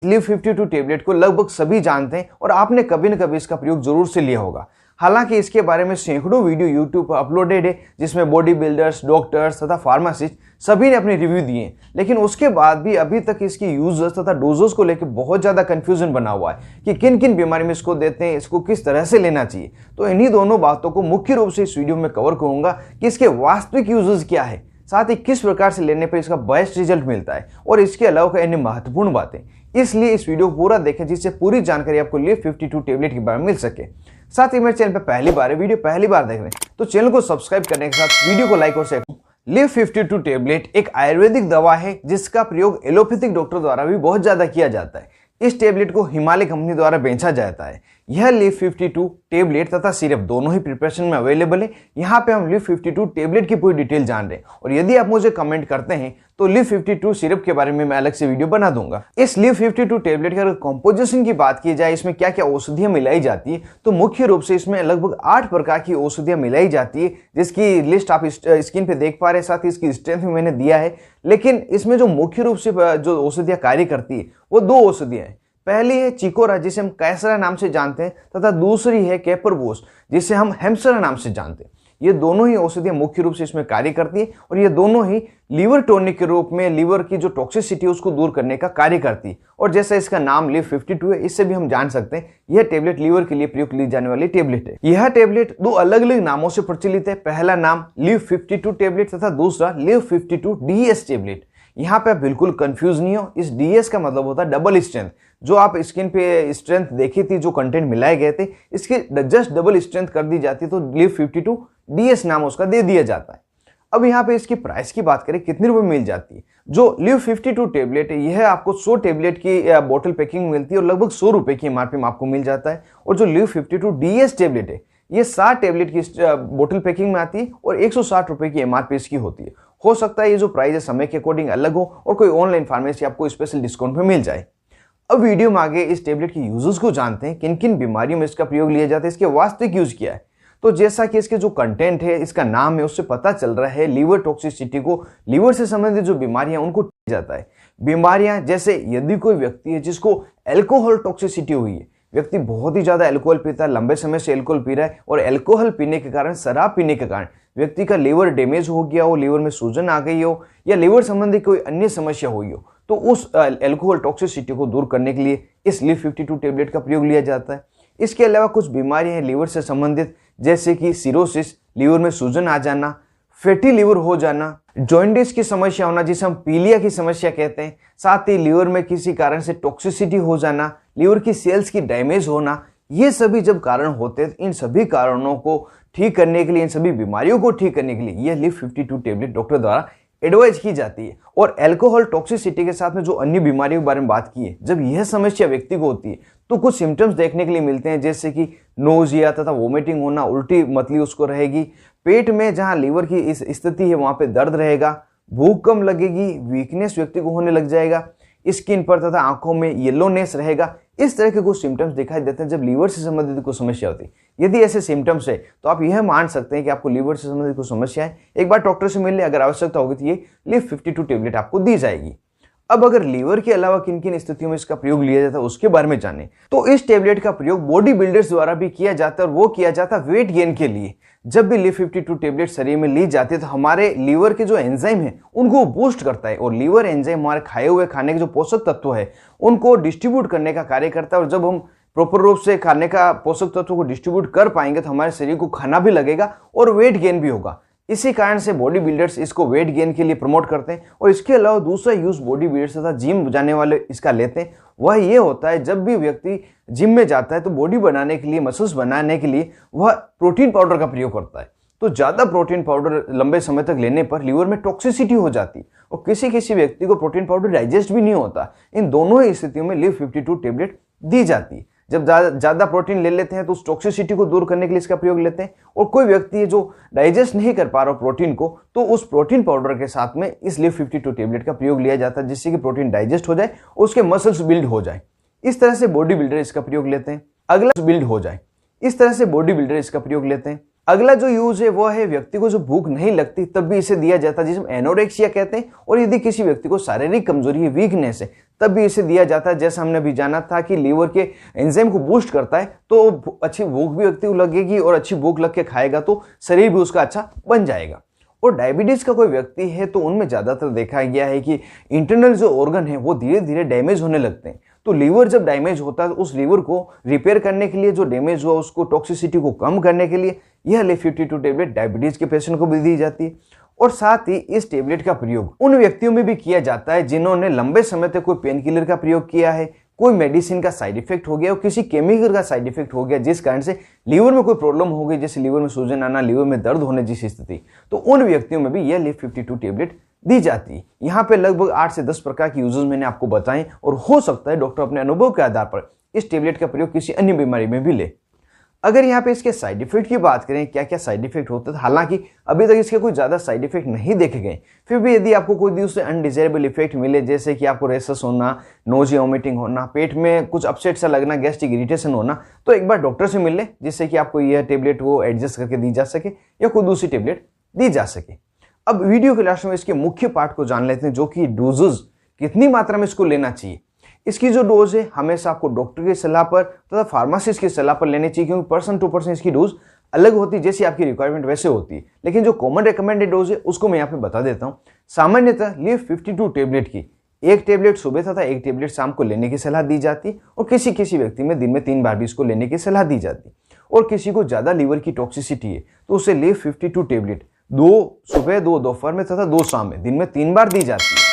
Live 52 tablet को लगभग सभी जानते हैं और आपने कभी न कभी इसका प्रयोग जरूर से लिया होगा। हालांकि इसके बारे में सैकड़ों वीडियो यूट्यूब पर अपलोडेड है, जिसमें बॉडी बिल्डर्स, डॉक्टर्स तथा फार्मासिस्ट सभी ने अपने रिव्यू दिए, लेकिन उसके बाद भी अभी तक इसकी यूजर्स तथा डोजेस को लेकर बहुत ज्यादा कंफ्यूजन बना हुआ है कि किन किन बीमारी में इसको देते हैं, इसको किस तरह से लेना चाहिए। तो इन्हीं दोनों बातों को मुख्य रूप से इस वीडियो में कवर करूंगा कि इसके वास्तविक यूजेस क्या है, साथ ही किस प्रकार से लेने पर इसका बेस्ट रिजल्ट मिलता है और इसके अलावा अन्य महत्वपूर्ण बातें। इसलिए इस वीडियो को पूरा देखें जिससे पूरी जानकारी आपको लिव 52 टेबलेट के बारे में मिल सके। साथ ही मेरे चैनल पर पहली बार है, वीडियो पहली बार देख रहे हैं तो चैनल को सब्सक्राइब करने के साथ वीडियो को लाइक और शेयर। लिव 52 टेबलेट एक आयुर्वेदिक दवा है जिसका प्रयोग एलोपैथिक डॉक्टर द्वारा भी बहुत ज्यादा किया जाता है। इस टेबलेट को हिमालय कंपनी द्वारा बेचा जाता है। यह लिव 52 टेबलेट तथा सिरप दोनों ही प्रिपरेशन में अवेलेबल है। यहाँ पे हम लिव 52 टेबलेट की पूरी डिटेल जान रहे हैं और यदि आप मुझे कमेंट करते हैं तो लिव 52 सिरप के बारे में मैं अलग से वीडियो बना दूंगा। इस लिव 52 टेबलेट की अगर कॉम्पोजिशन की बात की जाए, इसमें क्या क्या औषधियां मिलाई जाती है, तो मुख्य रूप से इसमें लगभग 8 प्रकार की औषधियां मिलाई जाती है, जिसकी लिस्ट आप स्क्रीन पे देख पा रहे हैं। साथ ही इसकी स्ट्रेंथ भी मैंने दिया है, लेकिन इसमें जो मुख्य रूप से जो औषधियां कार्य करती है वो 2 औषधियां हैं। पहली है चिकोरा जिसे हम कैसरा नाम से जानते हैं तथा दूसरी है कैपरबोस जिसे हम हेम्सरा नाम से जानते हैं। ये दोनों ही औषधियां मुख्य रूप से इसमें कार्य करती है और ये दोनों ही लीवर टॉनिक के रूप में लीवर की जो टॉक्सिसिटी है उसको दूर करने का कार्य करती है। और जैसा इसका नाम लिव 52 है, इससे भी हम जान सकते हैं यह टेबलेट लीवर के लिए प्रयोग ली जाने वाली टेबलेट है। यह टेबलेट 2 अलग अलग नामों से प्रचलित है। पहला नाम लिव 52 टेबलेट तथा दूसरा लिव 52 DS टेबलेट। यहाँ पे आप बिल्कुल कंफ्यूज नहीं हो। इस DS का मतलब होता है डबल स्ट्रेंथ। जो आप स्क्रीन पे स्ट्रेंथ देखी थी, जो कंटेंट मिलाए गए थे, इसकी जस्ट डबल स्ट्रेंथ कर दी जाती तो लिव 52 DS नाम उसका दे दिया जाता है। अब यहाँ पे इसकी प्राइस की बात करें कितने रुपए मिल जाती है। जो लिव 52 टेबलेट है यह आपको 100 टेबलेट की बोतल पैकिंग मिलती है और लगभग 100 रुपए की MRP में आपको मिल जाता है। और जो लिव 52 DS टेबलेट है ये 60 टेबलेट की बोतल पैकिंग में आती है और 160 रुपए की MRP इसकी होती है। हो सकता है ये जो प्राइस है समय के अकॉर्डिंग अलग हो और कोई ऑनलाइन फार्मेसी आपको स्पेशल डिस्काउंट में मिल जाए। अब वीडियो में आगे इस टेबलेट के यूजेस को जानते हैं, किन किन बीमारियों में इसका प्रयोग लिया जाता है, इसके वास्तविक यूज क्या है। तो जैसा कि इसके जो कंटेंट है, इसका नाम है, उससे पता चल रहा है लीवर टॉक्सिसिटी को, लीवर से संबंधित जो बीमारियां उनको किया जाता है। बीमारियां जैसे यदि कोई व्यक्ति है जिसको एल्कोहल टॉक्सिसिटी हुई है, व्यक्ति बहुत ही ज्यादा अल्कोहल पीता है, लंबे समय से अल्कोहल पी रहा है और अल्कोहल पीने के कारण, शराब पीने के कारण व्यक्ति का लीवर डैमेज हो गया हो, लीवर में सूजन आ गई हो या लीवर संबंधी कोई अन्य समस्या हुई हो, तो उस अल्कोहल टॉक्सिसिटी को दूर करने के लिए इस लिव 52 टेबलेट का प्रयोग लिया जाता है। इसके अलावा कुछ बीमारियां हैं लीवर से संबंधित, जैसे कि सिरोसिस, लीवर में सूजन आ जाना, फैटी लीवर हो जाना, जॉइंटिस की समस्या होना जिसे हम पीलिया की समस्या कहते हैं, साथ ही लीवर में किसी कारण से टॉक्सिसिटी हो जाना, लीवर की सेल्स की डैमेज होना, ये सभी जब कारण होते हैं, इन सभी कारणों को ठीक करने के लिए, इन सभी बीमारियों को ठीक करने के लिए यह लिव 52 टेबलेट डॉक्टर द्वारा एडवाइज की जाती है। और एल्कोहल टॉक्सिसिटी के साथ में जो अन्य बीमारियों के बारे में बात की है, जब यह समस्या व्यक्ति को होती है तो कुछ सिम्टम्स देखने के लिए मिलते हैं, जैसे कि नोजिया तथा वोमिटिंग होना, उल्टी मतली उसको रहेगी, पेट में जहां लीवर की इस स्थिति है वहां पे दर्द रहेगा, भूख कम लगेगी, वीकनेस व्यक्ति को होने लग जाएगा, स्किन पर तथा आंखों में येलोनेस रहेगा। इस तरह के कुछ सिम्टम्स दिखाई देते हैं जब लीवर से संबंधित कोई समस्या होती है। यदि ऐसे सिम्टम्स है तो आप यह मान सकते हैं कि आपको लीवर से संबंधित कोई समस्या है। एक बार डॉक्टर से मिल ले, अगर आवश्यकता होगी तो ये लिव 52 टेबलेट आपको दी जाएगी। अब अगर लीवर के अलावा किन किन स्थितियों में इसका प्रयोग लिया जाता है उसके बारे में जाने, तो इस टेबलेट का प्रयोग बॉडी बिल्डर्स द्वारा भी किया जाता है और वो किया जाता है वेट गेन के लिए। जब भी लिव 52 टेबलेट शरीर में ली जाती है तो हमारे लीवर के जो एंजाइम है उनको बूस्ट करता है और लीवर एंजाइम हमारे खाए हुए खाने के जो पोषक तत्व है उनको डिस्ट्रीब्यूट करने का कार्य करता है। और जब हम प्रॉपर रूप से खाने का पोषक तत्व को डिस्ट्रीब्यूट कर पाएंगे तो हमारे शरीर को खाना भी लगेगा और वेट गेन भी होगा। इसी कारण से बॉडी बिल्डर्स इसको वेट गेन के लिए प्रमोट करते हैं। और इसके अलावा दूसरा यूज बॉडी बिल्डर्स तथा जिम जाने वाले इसका लेते हैं, वह ये होता है जब भी व्यक्ति जिम में जाता है तो बॉडी बनाने के लिए, मसल्स बनाने के लिए वह प्रोटीन पाउडर का प्रयोग करता है। तो ज्यादा प्रोटीन पाउडर लंबे समय तक लेने पर लीवर में टॉक्सिसिटी हो जाती है और किसी किसी व्यक्ति को प्रोटीन पाउडर डाइजेस्ट भी नहीं होता। इन दोनों ही स्थितियों में लिव 52 टेबलेट दी जाती है। जब ज्यादा प्रोटीन ले लेते हैं तो उस टॉक्सिसिटी को दूर करने के लिए इसका प्रयोग लेते हैं, और कोई व्यक्ति है जो डाइजेस्ट नहीं कर पा रहा प्रोटीन को, तो उस प्रोटीन पाउडर के साथ में इस लिव 52 टेबलेट का प्रयोग लिया जाता है, जिससे कि प्रोटीन डाइजेस्ट हो जाए और उसके मसल्स बिल्ड हो जाए। इस तरह से बॉडी बिल्डर इसका प्रयोग लेते हैं। अगला बिल्ड हो जाए, इस तरह से बॉडी बिल्डर इसका प्रयोग लेते हैं। अगला जो यूज है वो है व्यक्ति को जो भूख नहीं लगती तब भी इसे दिया जाता है, जिसे हम एनोरेक्सिया कहते हैं। और यदि किसी व्यक्ति को शारीरिक कमजोरी है, वीकनेस है, तब भी इसे दिया जाता है। जैसा हमने अभी जाना था कि लीवर के एंजाइम को बूस्ट करता है, तो अच्छी भूख भी व्यक्ति को लगेगी और अच्छी भूख लग के खाएगा तो शरीर भी उसका अच्छा बन जाएगा। और डायबिटीज का कोई व्यक्ति है तो उनमें ज्यादातर देखा गया है कि इंटरनल जो ऑर्गन है वो धीरे धीरे डैमेज होने लगते हैं। तो लीवर जब डैमेज होता है तो उस लीवर को रिपेयर करने के लिए, जो डैमेज हुआ उसको टॉक्सिसिटी को कम करने के लिए यह LIF52 टेबलेट डायबिटीज के पेशेंट को भी दी जाती है। और साथ ही इस टेबलेट का प्रयोग उन व्यक्तियों में भी किया जाता है जिन्होंने लंबे समय तक कोई पेन किलर का प्रयोग किया है, कोई मेडिसिन का साइड इफेक्ट हो गया और किसी केमिकल का साइड इफेक्ट हो गया जिस कारण से लीवर में कोई प्रॉब्लम हो गई, जैसे लीवर में सूजन आना, लीवर में दर्द होने जैसी स्थिति, तो उन व्यक्तियों में भी यह LIF52 टेबलेट दी जाती है। यहाँ पे लगभग 8 से 10 प्रकार की यूजेस मैंने आपको बताएं और हो सकता है डॉक्टर अपने अनुभव के आधार पर इस टेबलेट का प्रयोग किसी अन्य बीमारी में भी ले। अगर यहाँ पे इसके साइड इफेक्ट की बात करें, क्या क्या साइड इफेक्ट होते हैं, हालांकि अभी तक इसके कोई ज्यादा साइड इफेक्ट नहीं देखे गए, फिर भी यदि आपको कोई दूसरे अनडिजायरेबल इफेक्ट मिले, जैसे कि आपको रेशस होना, नोजिया वोमिटिंग होना, पेट में कुछ अपसेट सा लगना, गैस्ट्रिक इरिटेशन होना, तो एक बार डॉक्टर से मिल ले जिससे कि आपको यह टेबलेट वो एडजस्ट करके दी जा सके या कोई दूसरी टेबलेट दी जा सके। अब वीडियो के लास्ट में इसके मुख्य पार्ट को जान लेते हैं, जो कि डोजेज, कितनी मात्रा में इसको लेना चाहिए। इसकी जो डोज है हमेशा आपको डॉक्टर की सलाह पर तथा फार्मासिस्ट की सलाह पर लेनी चाहिए, क्योंकि पर्सन टू पर्सन इसकी डोज अलग होती है, जैसी आपकी रिक्वायरमेंट वैसे होती है। लेकिन जो कॉमन रिकमेंडेड डोज है उसको मैं यहाँ पे बता देता हूँ। सामान्यतः LIF52 टेबलेट की एक टेबलेट सुबह तथा एक टेबलेट शाम को लेने की सलाह दी जाती है और किसी किसी व्यक्ति में दिन में 3 बार भी इसको लेने की सलाह दी जाती है। और किसी को ज्यादा लीवर की टॉक्सिसिटी है तो उसे LIF52 टेबलेट 2 सुबह, 2 दोपहर में तथा 2 शाम में दिन में 3 बार दी जाती है।